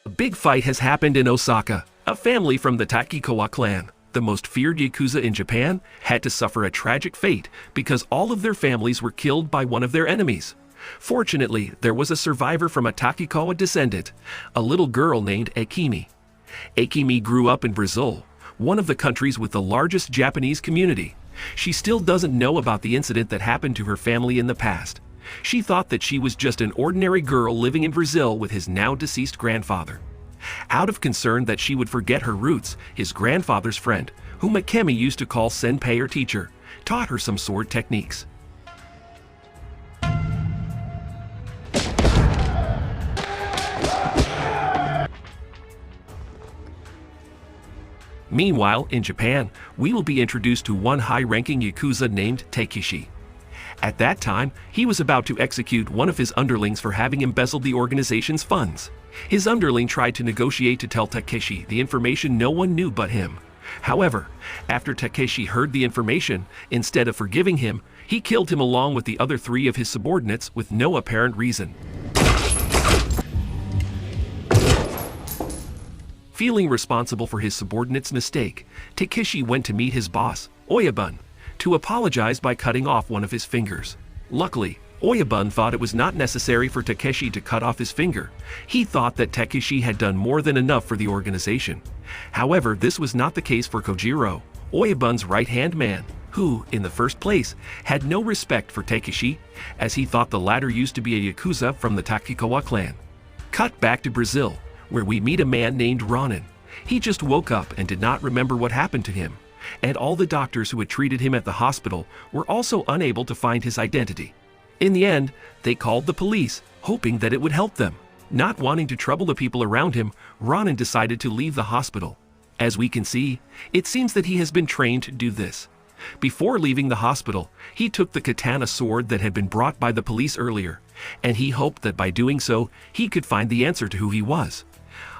A big fight has happened in Osaka. A family from the Takikawa clan, the most feared Yakuza in Japan, had to suffer a tragic fate because all of their families were killed by one of their enemies. Fortunately, there was a survivor from a Takikawa descendant, a little girl named Akemi. Akemi grew up in Brazil, one of the countries with the largest Japanese community. She still doesn't know about the incident that happened to her family in the past. She thought that she was just an ordinary girl living in Brazil with his now deceased grandfather. Out of concern that she would forget her roots, his grandfather's friend, whom Akemi used to call senpai or teacher, taught her some sword techniques. Meanwhile, in Japan, we will be introduced to one high-ranking Yakuza named Takeshi. At that time, he was about to execute one of his underlings for having embezzled the organization's funds. His underling tried to negotiate to tell Takeshi the information no one knew but him. However, after Takeshi heard the information, instead of forgiving him, he killed him along with the other three of his subordinates with no apparent reason. Feeling responsible for his subordinate's mistake, Takeshi went to meet his boss, Oyabun, to apologize by cutting off one of his fingers. Luckily, Oyabun thought it was not necessary for Takeshi to cut off his finger. He thought that Takeshi had done more than enough for the organization. However, this was not the case for Kojiro, Oyabun's right-hand man, who, in the first place, had no respect for Takeshi, as he thought the latter used to be a Yakuza from the Takikawa clan. Cut back to Brazil, where we meet a man named Ronin. He just woke up and did not remember what happened to him, and all the doctors who had treated him at the hospital were also unable to find his identity. In the end, they called the police, hoping that it would help them. Not wanting to trouble the people around him, Ronin decided to leave the hospital. As we can see, it seems that he has been trained to do this. Before leaving the hospital, he took the katana sword that had been brought by the police earlier, and he hoped that by doing so, he could find the answer to who he was.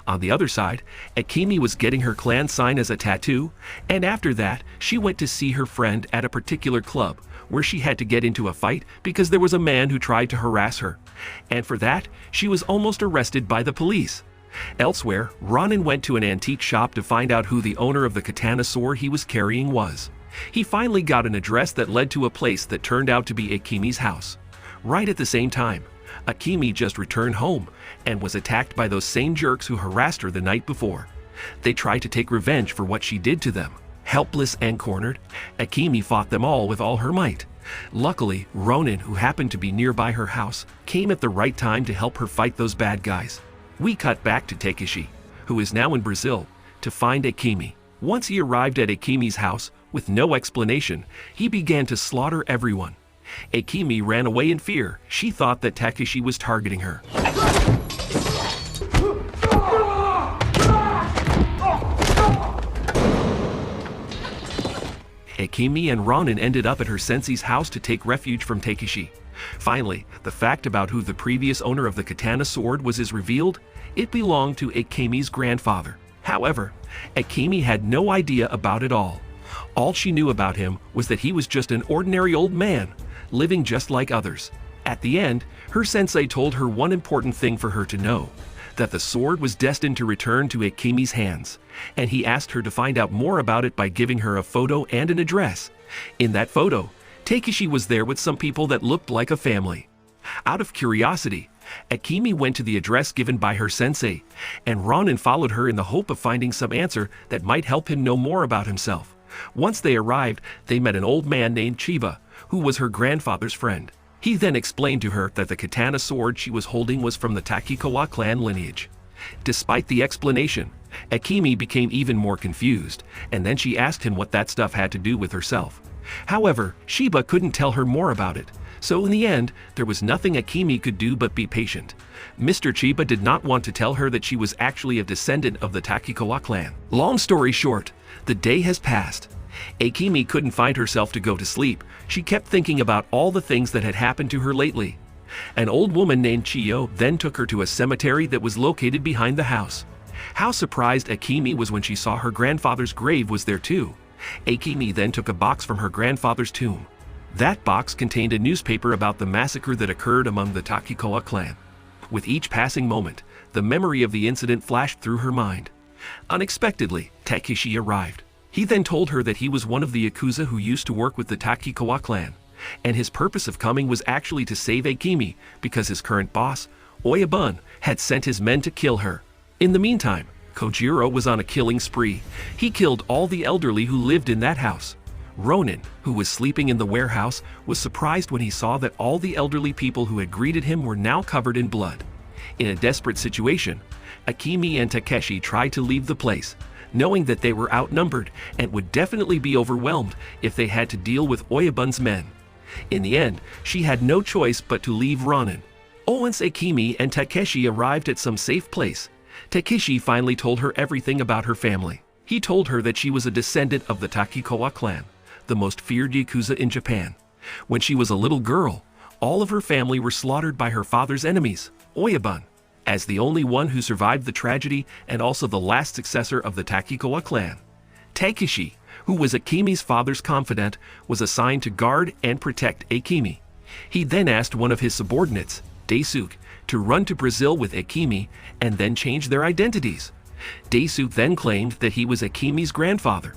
On the other side, Akemi was getting her clan sign as a tattoo, and after that, she went to see her friend at a particular club, where she had to get into a fight because there was a man who tried to harass her, and for that, she was almost arrested by the police. Elsewhere, Ronin went to an antique shop to find out who the owner of the katana sword he was carrying was. He finally got an address that led to a place that turned out to be Akemi's house. Right at the same time, Akemi just returned home and was attacked by those same jerks who harassed her the night before. They tried to take revenge for what she did to them. Helpless and cornered, Akemi fought them all with all her might. Luckily, Ronin, who happened to be nearby her house, came at the right time to help her fight those bad guys. We cut back to Takeshi, who is now in Brazil, to find Akemi. Once he arrived at Akemi's house, with no explanation, he began to slaughter everyone. Akemi ran away in fear. She thought that Takeshi was targeting her. Akemi and Ronin ended up at her sensei's house to take refuge from Takeshi. Finally, the fact about who the previous owner of the katana sword was is revealed. It belonged to Akemi's grandfather. However, Akemi had no idea about it all. All she knew about him was that he was just an ordinary old man, living just like others. At the end, her sensei told her one important thing for her to know, that the sword was destined to return to Akemi's hands, and he asked her to find out more about it by giving her a photo and an address. In that photo, Takeshi was there with some people that looked like a family. Out of curiosity, Akemi went to the address given by her sensei, and Ronin followed her in the hope of finding some answer that might help him know more about himself. Once they arrived, they met an old man named Chiba, who was her grandfather's friend. He then explained to her that the katana sword she was holding was from the Takikawa clan lineage. Despite the explanation, Akemi became even more confused, and then she asked him what that stuff had to do with herself. However, Chiba couldn't tell her more about it, so in the end, there was nothing Akemi could do but be patient. Mr. Chiba did not want to tell her that she was actually a descendant of the Takikawa clan. Long story short, the day has passed. Akemi couldn't find herself to go to sleep. She kept thinking about all the things that had happened to her lately. An old woman named Chiyo then took her to a cemetery that was located behind the house. How surprised Akemi was when she saw her grandfather's grave was there too. Akemi then took a box from her grandfather's tomb. That box contained a newspaper about the massacre that occurred among the Takikawa clan. With each passing moment, The memory of the incident flashed through her mind. Unexpectedly, Takeshi arrived. He then told her that he was one of the Yakuza who used to work with the Takikawa clan, and his purpose of coming was actually to save Akemi because his current boss, Oyabun, had sent his men to kill her. In the meantime, Kojiro was on a killing spree. He killed all the elderly who lived in that house. Ronin, who was sleeping in the warehouse, was surprised when he saw that all the elderly people who had greeted him were now covered in blood. In a desperate situation, Akemi and Takeshi tried to leave the place, knowing that they were outnumbered and would definitely be overwhelmed if they had to deal with Oyabun's men. In the end, she had no choice but to leave Ronin. Once Akemi and Takeshi arrived at some safe place, Takeshi finally told her everything about her family. He told her that she was a descendant of the Takikawa clan, the most feared Yakuza in Japan. When she was a little girl, all of her family were slaughtered by her father's enemies, Oyabun. As the only one who survived the tragedy and also the last successor of the Takikawa clan, Takeshi, who was Akemi's father's confidant, was assigned to guard and protect Akemi. He then asked one of his subordinates, Daisuke, to run to Brazil with Akemi and then change their identities. Daisuke then claimed that he was Akemi's grandfather.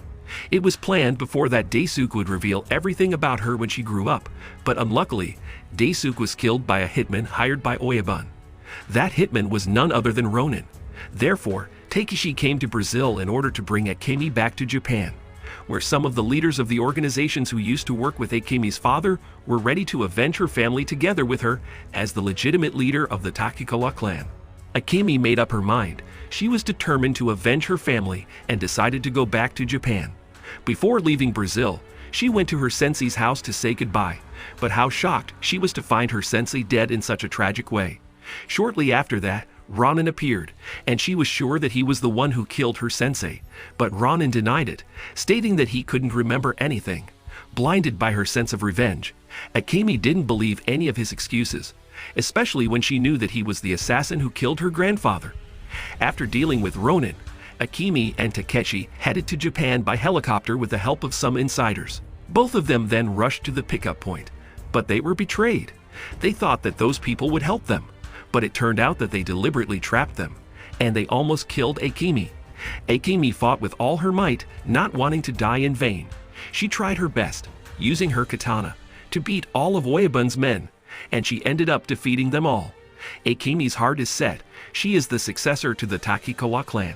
It was planned before that Daisuke would reveal everything about her when she grew up, but unluckily, Daisuke was killed by a hitman hired by Oyabun. That hitman was none other than Ronin. Therefore, Takeshi came to Brazil in order to bring Akemi back to Japan, where some of the leaders of the organizations who used to work with Akemi's father were ready to avenge her family together with her as the legitimate leader of the Takikawa clan. Akemi made up her mind. She was determined to avenge her family and decided to go back to Japan. Before leaving Brazil, she went to her sensei's house to say goodbye, but how shocked she was to find her sensei dead in such a tragic way. Shortly after that, Ronin appeared, and she was sure that he was the one who killed her sensei, but Ronin denied it, stating that he couldn't remember anything. Blinded by her sense of revenge, Akemi didn't believe any of his excuses, especially when she knew that he was the assassin who killed her grandfather. After dealing with Ronin, Akemi and Takeshi headed to Japan by helicopter with the help of some insiders. Both of them then rushed to the pickup point, but they were betrayed. They thought that those people would help them, but it turned out that they deliberately trapped them, and they almost killed Akemi. Akemi fought with all her might, not wanting to die in vain. She tried her best, using her katana, to beat all of Oyabun's men, and she ended up defeating them all. Akemi's heart is set. She is the successor to the Takikawa clan.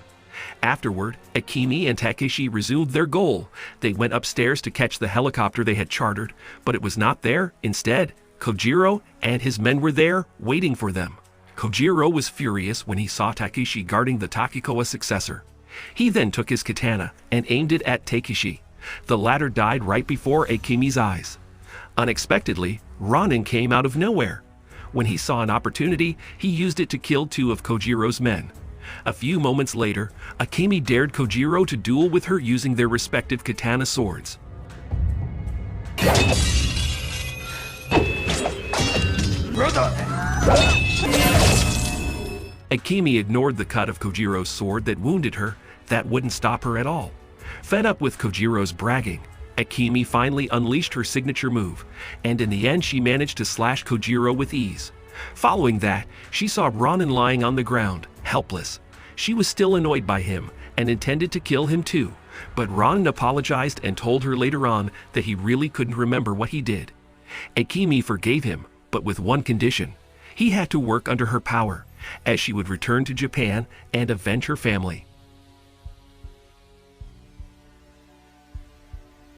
Afterward, Akemi and Takeshi resumed their goal. They went upstairs to catch the helicopter they had chartered, but it was not there. Instead, Kojiro and his men were there, waiting for them. Kojiro was furious when he saw Takeshi guarding the Takikawa successor. He then took his katana and aimed it at Takeshi. The latter died right before Akemi's eyes. Unexpectedly, Ronin came out of nowhere. When he saw an opportunity, he used it to kill two of Kojiro's men. A few moments later, Akemi dared Kojiro to duel with her using their respective katana swords. Akemi ignored the cut of Kojiro's sword that wounded her. That wouldn't stop her at all. Fed up with Kojiro's bragging, Akemi finally unleashed her signature move, and in the end she managed to slash Kojiro with ease. Following that, she saw Ronin lying on the ground, helpless. She was still annoyed by him and intended to kill him too, but Ronin apologized and told her later on that he really couldn't remember what he did. Akemi forgave him, but with one condition. He had to work under her power, as she would return to Japan and avenge her family.